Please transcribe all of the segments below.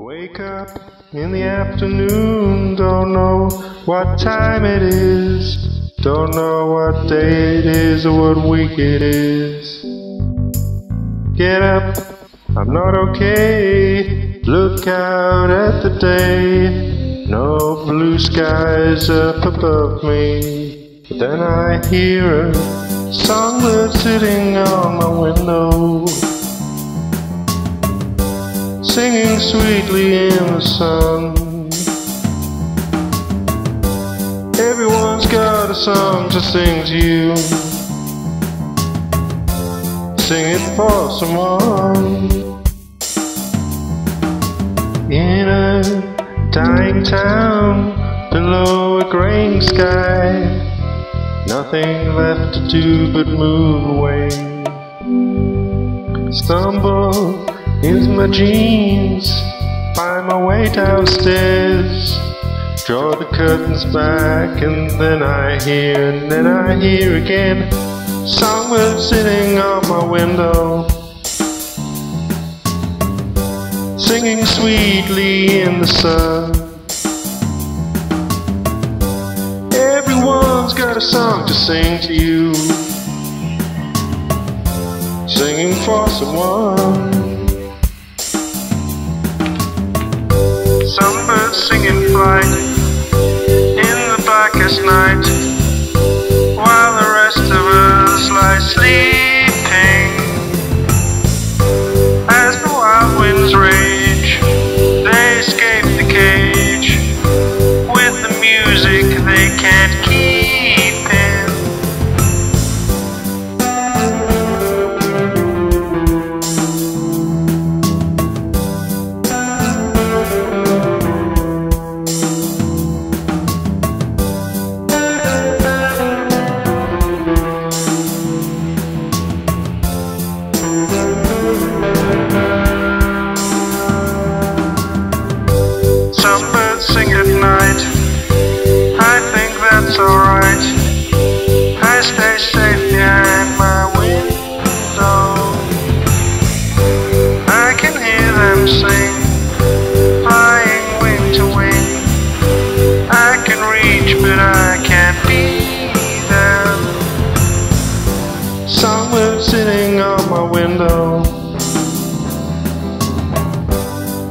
Wake up in the afternoon, don't know what time it is, don't know what day it is or what week it is. Get up, I'm not okay, look out at the day, no blue skies up above me. But then I hear a songbird sitting on my window, singing sweetly in the sun. Everyone's got a song to sing to you. Sing it for someone. In a dying town below a graying sky, nothing left to do but move away. Stumble into my jeans, find my way downstairs, draw the curtains back, and then I hear again, songbird sitting on my window, singing sweetly in the sun. Everyone's got a song to sing to you, singing for someone. Some birds sing in flight in the blackest night, while the rest of us lie sleeping. As the wild winds rage, they escape the cage with the music they can't keep in. Some birds sing at night, I think that's alright. I stay safe behind my window, I can hear them sing, flying wing to wing. I can reach but I can't be them. Songbird sitting on my window,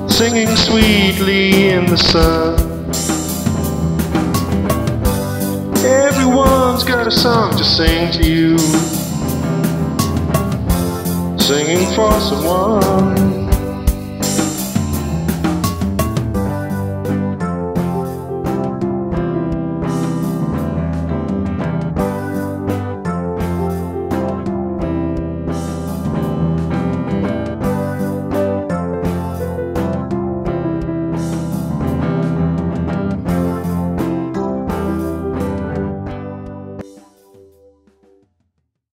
singing sweetly in the sun. Everyone's got a song to sing to you, singing for someone.